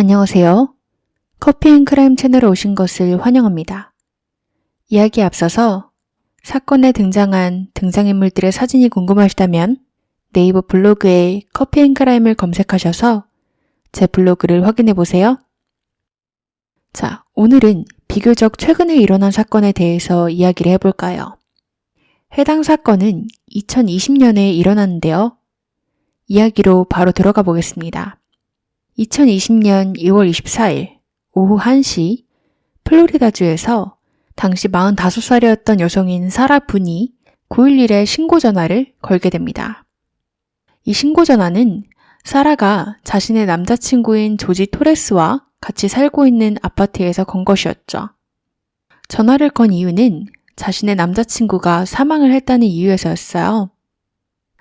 안녕하세요. 커피앤크라임 채널에 오신 것을 환영합니다. 이야기에 앞서서 사건에 등장한 등장인물들의 사진이 궁금하시다면 네이버 블로그에 커피앤크라임을 검색하셔서 제 블로그를 확인해 보세요. 자, 오늘은 비교적 최근에 일어난 사건에 대해서 이야기를 해볼까요? 해당 사건은 2020년에 일어났는데요. 이야기로 바로 들어가 보겠습니다. 2020년 2월 24일 오후 1시 플로리다주에서 당시 45살이었던 여성인 사라 분이 911에 신고 전화를 걸게 됩니다. 이 신고 전화는 사라가 자신의 남자친구인 조지 토레스와 같이 살고 있는 아파트에서 건 것이었죠. 전화를 건 이유는 자신의 남자친구가 사망을 했다는 이유에서였어요.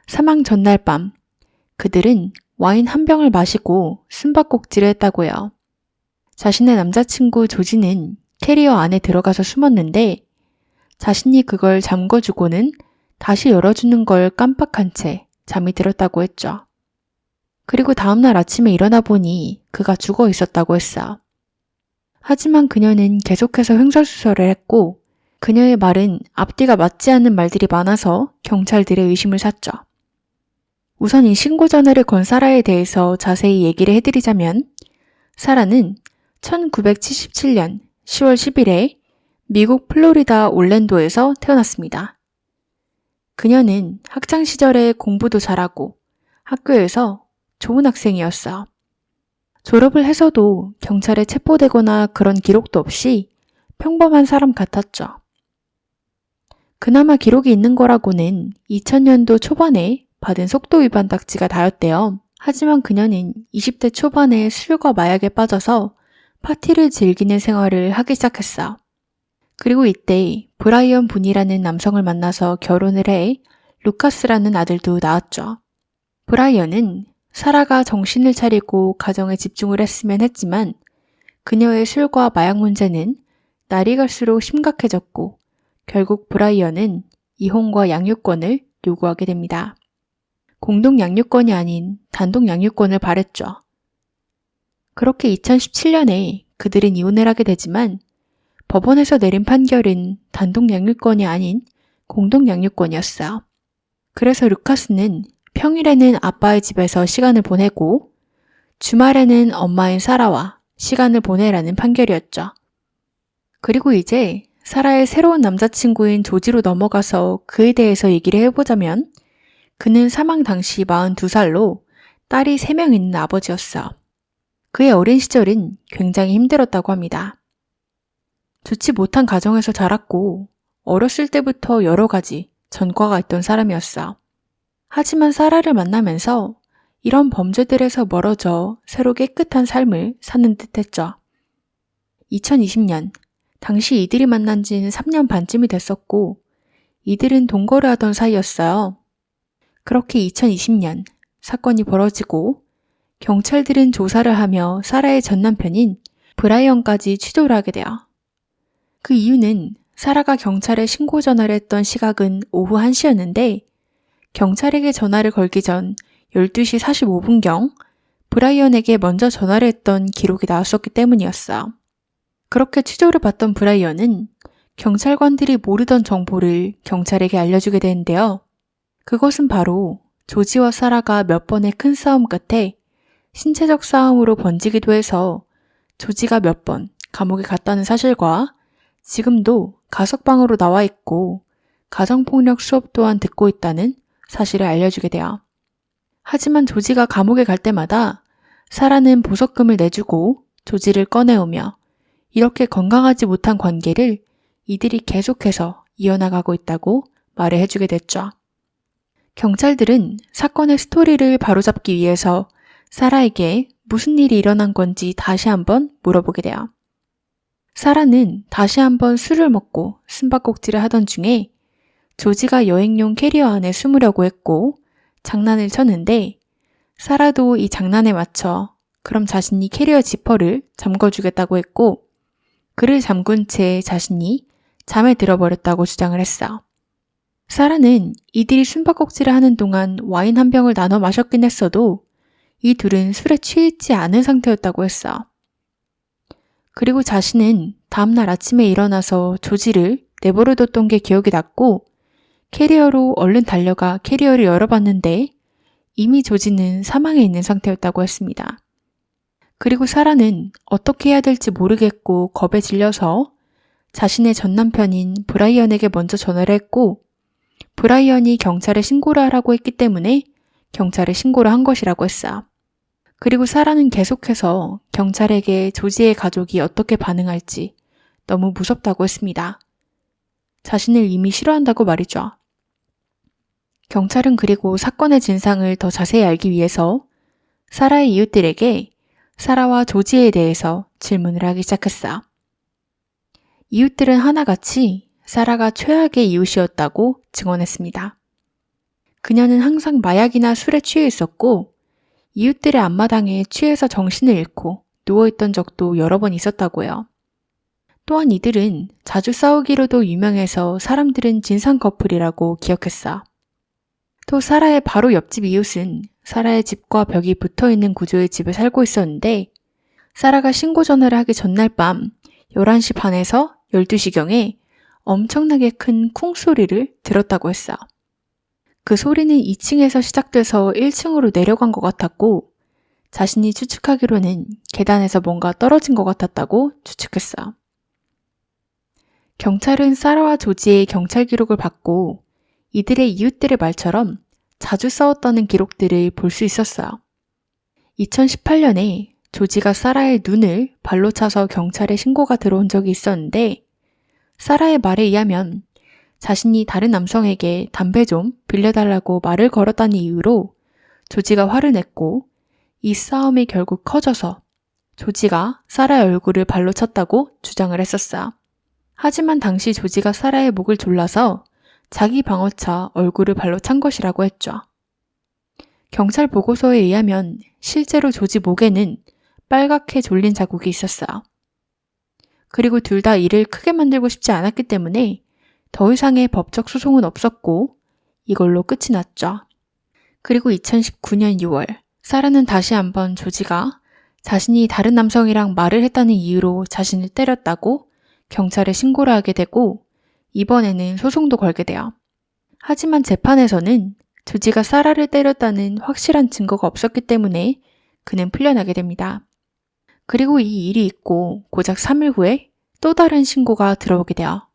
사망 전날 밤 그들은 와인 한 병을 마시고 숨바꼭질을 했다고요. 자신의 남자친구 조지는 캐리어 안에 들어가서 숨었는데 자신이 그걸 잠궈주고는 다시 열어주는 걸 깜빡한 채 잠이 들었다고 했죠. 그리고 다음날 아침에 일어나 보니 그가 죽어 있었다고 했어요. 하지만 그녀는 계속해서 횡설수설을 했고 그녀의 말은 앞뒤가 맞지 않는 말들이 많아서 경찰들의 의심을 샀죠. 우선 이 신고 전화를 건 사라에 대해서 자세히 얘기를 해드리자면 사라는 1977년 10월 10일에 미국 플로리다 올랜도에서 태어났습니다. 그녀는 학창시절에 공부도 잘하고 학교에서 좋은 학생이었어요. 졸업을 해서도 경찰에 체포되거나 그런 기록도 없이 평범한 사람 같았죠. 그나마 기록이 있는 거라고는 2000년도 초반에 받은 속도 위반 딱지가 다였대요. 하지만 그녀는 20대 초반에 술과 마약에 빠져서 파티를 즐기는 생활을 하기 시작했어. 그리고 이때 브라이언 분이라는 남성을 만나서 결혼을 해 루카스라는 아들도 낳았죠. 브라이언은 사라가 정신을 차리고 가정에 집중을 했으면 했지만 그녀의 술과 마약 문제는 날이 갈수록 심각해졌고 결국 브라이언은 이혼과 양육권을 요구하게 됩니다. 공동 양육권이 아닌 단독 양육권을 바랬죠. 그렇게 2017년에 그들은 이혼을 하게 되지만 법원에서 내린 판결은 단독 양육권이 아닌 공동 양육권이었어요. 그래서 루카스는 평일에는 아빠의 집에서 시간을 보내고 주말에는 엄마인 사라와 시간을 보내라는 판결이었죠. 그리고 이제 사라의 새로운 남자친구인 조지로 넘어가서 그에 대해서 얘기를 해보자면 그는 사망 당시 42살로 딸이 3명 있는 아버지였어. 그의 어린 시절은 굉장히 힘들었다고 합니다. 좋지 못한 가정에서 자랐고 어렸을 때부터 여러 가지 전과가 있던 사람이었어. 하지만 사라를 만나면서 이런 범죄들에서 멀어져 새로 깨끗한 삶을 사는 듯 했죠. 2020년, 당시 이들이 만난 지는 3년 반쯤이 됐었고 이들은 동거를 하던 사이였어요. 그렇게 2020년 사건이 벌어지고 경찰들은 조사를 하며 사라의 전 남편인 브라이언까지 취조를 하게 돼요. 그 이유는 사라가 경찰에 신고 전화를 했던 시각은 오후 1시였는데 경찰에게 전화를 걸기 전 12시 45분경 브라이언에게 먼저 전화를 했던 기록이 나왔었기 때문이었어요. 그렇게 취조를 받던 브라이언은 경찰관들이 모르던 정보를 경찰에게 알려주게 되는데요. 그것은 바로 조지와 사라가 몇 번의 큰 싸움 끝에 신체적 싸움으로 번지기도 해서 조지가 몇 번 감옥에 갔다는 사실과 지금도 가석방으로 나와 있고 가정폭력 수업 또한 듣고 있다는 사실을 알려주게 돼요. 하지만 조지가 감옥에 갈 때마다 사라는 보석금을 내주고 조지를 꺼내오며 이렇게 건강하지 못한 관계를 이들이 계속해서 이어나가고 있다고 말을 해주게 됐죠. 경찰들은 사건의 스토리를 바로잡기 위해서 사라에게 무슨 일이 일어난 건지 다시 한번 물어보게 돼요. 사라는 다시 한번 술을 먹고 숨바꼭질을 하던 중에 조지가 여행용 캐리어 안에 숨으려고 했고 장난을 쳤는데 사라도 이 장난에 맞춰 그럼 자신이 캐리어 지퍼를 잠궈주겠다고 했고 그를 잠근 채 자신이 잠에 들어버렸다고 주장을 했어. 사라는 이들이 숨바꼭질을 하는 동안 와인 한 병을 나눠 마셨긴 했어도 이 둘은 술에 취해 있지 않은 상태였다고 했어. 그리고 자신은 다음날 아침에 일어나서 조지를 내버려뒀던 게 기억이 났고 캐리어로 얼른 달려가 캐리어를 열어봤는데 이미 조지는 사망해 있는 상태였다고 했습니다. 그리고 사라는 어떻게 해야 될지 모르겠고 겁에 질려서 자신의 전 남편인 브라이언에게 먼저 전화를 했고 브라이언이 경찰에 신고를 하라고 했기 때문에 경찰에 신고를 한 것이라고 했어요. 그리고 사라는 계속해서 경찰에게 조지의 가족이 어떻게 반응할지 너무 무섭다고 했습니다. 자신을 이미 싫어한다고 말이죠. 경찰은 그리고 사건의 진상을 더 자세히 알기 위해서 사라의 이웃들에게 사라와 조지에 대해서 질문을 하기 시작했어요. 이웃들은 하나같이 사라가 최악의 이웃이었다고 증언했습니다. 그녀는 항상 마약이나 술에 취해 있었고 이웃들의 앞마당에 취해서 정신을 잃고 누워있던 적도 여러 번 있었다고요. 또한 이들은 자주 싸우기로도 유명해서 사람들은 진상 커플이라고 기억했어. 또 사라의 바로 옆집 이웃은 사라의 집과 벽이 붙어있는 구조의 집에 살고 있었는데 사라가 신고 전화를 하기 전날 밤 11시 반에서 12시경에 엄청나게 큰 쿵 소리를 들었다고 했어. 그 소리는 2층에서 시작돼서 1층으로 내려간 것 같았고 자신이 추측하기로는 계단에서 뭔가 떨어진 것 같았다고 추측했어. 경찰은 사라와 조지의 경찰 기록을 받고 이들의 이웃들의 말처럼 자주 싸웠다는 기록들을 볼 수 있었어요. 2018년에 조지가 사라의 눈을 발로 차서 경찰에 신고가 들어온 적이 있었는데 사라의 말에 의하면 자신이 다른 남성에게 담배 좀 빌려달라고 말을 걸었다는 이유로 조지가 화를 냈고 이 싸움이 결국 커져서 조지가 사라의 얼굴을 발로 찼다고 주장을 했었어요. 하지만 당시 조지가 사라의 목을 졸라서 자기 방어차 얼굴을 발로 찬 것이라고 했죠. 경찰 보고서에 의하면 실제로 조지 목에는 빨갛게 졸린 자국이 있었어요. 그리고 둘 다 일을 크게 만들고 싶지 않았기 때문에 더 이상의 법적 소송은 없었고 이걸로 끝이 났죠. 그리고 2019년 6월 사라는 다시 한번 조지가 자신이 다른 남성이랑 말을 했다는 이유로 자신을 때렸다고 경찰에 신고를 하게 되고 이번에는 소송도 걸게 돼요. 하지만 재판에서는 조지가 사라를 때렸다는 확실한 증거가 없었기 때문에 그는 풀려나게 됩니다. 그리고 이 일이 있고 고작 3일 후에 또 다른 신고가 들어오게 돼요.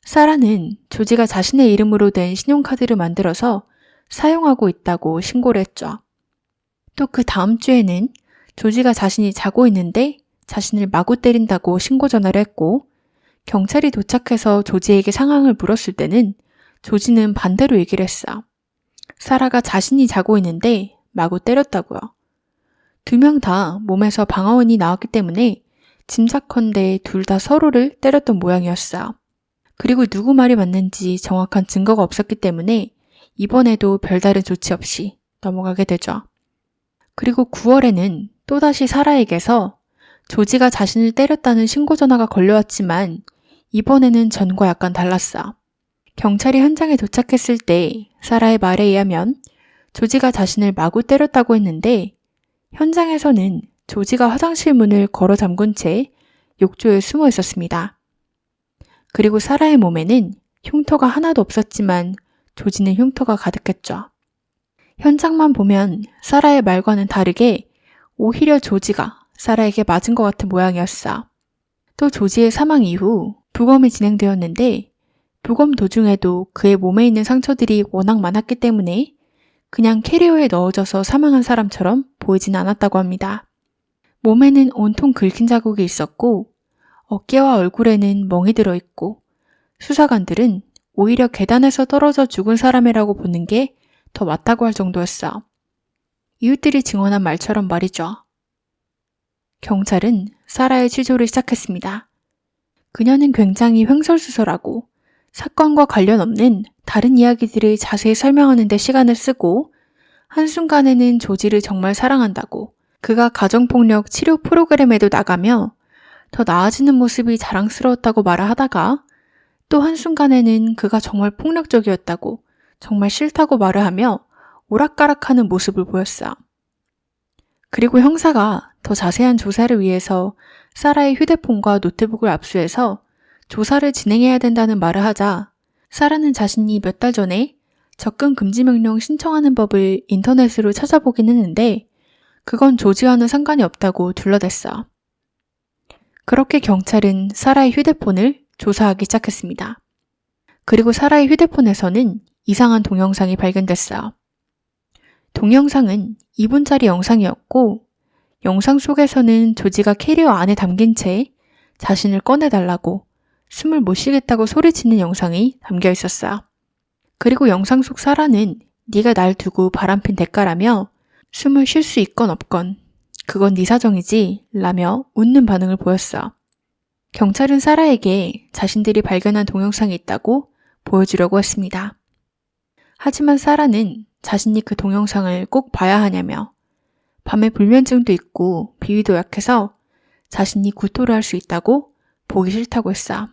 사라는 조지가 자신의 이름으로 된 신용카드를 만들어서 사용하고 있다고 신고를 했죠. 또 그 다음 주에는 조지가 자신이 자고 있는데 자신을 마구 때린다고 신고 전화를 했고 경찰이 도착해서 조지에게 상황을 물었을 때는 조지는 반대로 얘기를 했어. 사라가 자신이 자고 있는데 마구 때렸다고요. 두 명 다 몸에서 방화원이 나왔기 때문에 짐작컨대 둘 다 서로를 때렸던 모양이었어요. 그리고 누구 말이 맞는지 정확한 증거가 없었기 때문에 이번에도 별다른 조치 없이 넘어가게 되죠. 그리고 9월에는 또다시 사라에게서 조지가 자신을 때렸다는 신고 전화가 걸려왔지만 이번에는 전과 약간 달랐어. 경찰이 현장에 도착했을 때 사라의 말에 의하면 조지가 자신을 마구 때렸다고 했는데 현장에서는 조지가 화장실 문을 걸어 잠근 채 욕조에 숨어 있었습니다. 그리고 사라의 몸에는 흉터가 하나도 없었지만 조지는 흉터가 가득했죠. 현장만 보면 사라의 말과는 다르게 오히려 조지가 사라에게 맞은 것 같은 모양이었어. 또 조지의 사망 이후 부검이 진행되었는데 부검 도중에도 그의 몸에 있는 상처들이 워낙 많았기 때문에 그냥 캐리어에 넣어져서 사망한 사람처럼 보이진 않았다고 합니다. 몸에는 온통 긁힌 자국이 있었고 어깨와 얼굴에는 멍이 들어있고 수사관들은 오히려 계단에서 떨어져 죽은 사람이라고 보는 게 더 맞다고 할 정도였어. 이웃들이 증언한 말처럼 말이죠. 경찰은 사라의 취조를 시작했습니다. 그녀는 굉장히 횡설수설하고 사건과 관련 없는 다른 이야기들을 자세히 설명하는 데 시간을 쓰고 한순간에는 조지를 정말 사랑한다고 그가 가정폭력 치료 프로그램에도 나가며 더 나아지는 모습이 자랑스러웠다고 말을 하다가 또 한순간에는 그가 정말 폭력적이었다고 정말 싫다고 말을 하며 오락가락하는 모습을 보였어. 그리고 형사가 더 자세한 조사를 위해서 사라의 휴대폰과 노트북을 압수해서 조사를 진행해야 된다는 말을 하자 사라는 자신이 몇 달 전에 접근 금지 명령 신청하는 법을 인터넷으로 찾아보긴 했는데 그건 조지와는 상관이 없다고 둘러댔어. 그렇게 경찰은 사라의 휴대폰을 조사하기 시작했습니다. 그리고 사라의 휴대폰에서는 이상한 동영상이 발견됐어요. 동영상은 2분짜리 영상이었고 영상 속에서는 조지가 캐리어 안에 담긴 채 자신을 꺼내달라고 숨을 못 쉬겠다고 소리치는 영상이 담겨 있었어요. 그리고 영상 속 사라는 네가 날 두고 바람핀 대가라며 숨을 쉴 수 있건 없건 그건 네 사정이지 라며 웃는 반응을 보였어. 경찰은 사라에게 자신들이 발견한 동영상이 있다고 보여주려고 했습니다. 하지만 사라는 자신이 그 동영상을 꼭 봐야 하냐며 밤에 불면증도 있고 비위도 약해서 자신이 구토를 할 수 있다고 보기 싫다고 했어.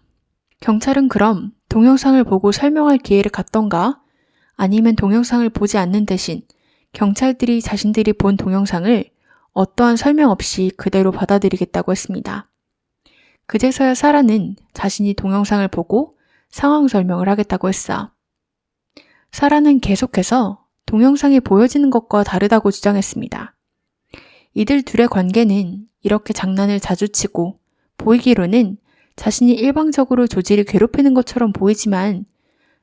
경찰은 그럼 동영상을 보고 설명할 기회를 갖던가 아니면 동영상을 보지 않는 대신 경찰들이 자신들이 본 동영상을 어떠한 설명 없이 그대로 받아들이겠다고 했습니다. 그제서야 사라는 자신이 동영상을 보고 상황 설명을 하겠다고 했어. 사라는 계속해서 동영상이 보여지는 것과 다르다고 주장했습니다. 이들 둘의 관계는 이렇게 장난을 자주 치고 보이기로는 자신이 일방적으로 조지를 괴롭히는 것처럼 보이지만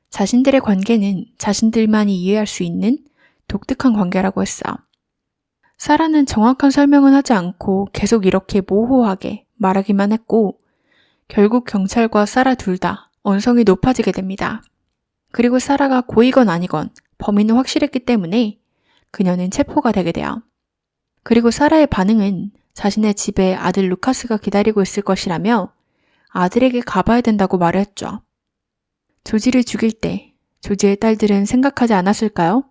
자신들의 관계는 자신들만이 이해할 수 있는 독특한 관계라고 했어. 사라는 정확한 설명은 하지 않고 계속 이렇게 모호하게 말하기만 했고 결국 경찰과 사라 둘 다 언성이 높아지게 됩니다. 그리고 사라가 고이건 아니건 범인은 확실했기 때문에 그녀는 체포가 되게 돼요. 그리고 사라의 반응은 자신의 집에 아들 루카스가 기다리고 있을 것이라며 아들에게 가봐야 된다고 말을 했죠. 조지를 죽일 때 조지의 딸들은 생각하지 않았을까요?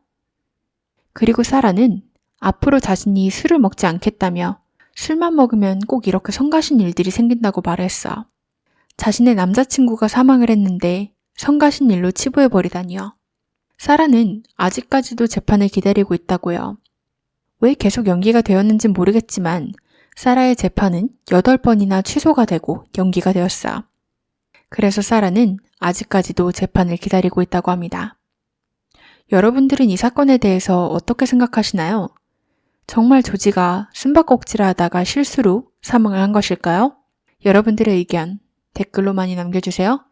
그리고 사라는 앞으로 자신이 술을 먹지 않겠다며 술만 먹으면 꼭 이렇게 성가신 일들이 생긴다고 말했어. 자신의 남자친구가 사망을 했는데 성가신 일로 치부해버리다니요. 사라는 아직까지도 재판을 기다리고 있다고요. 왜 계속 연기가 되었는진 모르겠지만 사라의 재판은 8번이나 취소가 되고 연기가 되었어요. 그래서 사라는 아직까지도 재판을 기다리고 있다고 합니다. 여러분들은 이 사건에 대해서 어떻게 생각하시나요? 정말 조지가 숨바꼭질을 하다가 실수로 사망을 한 것일까요? 여러분들의 의견 댓글로 많이 남겨주세요.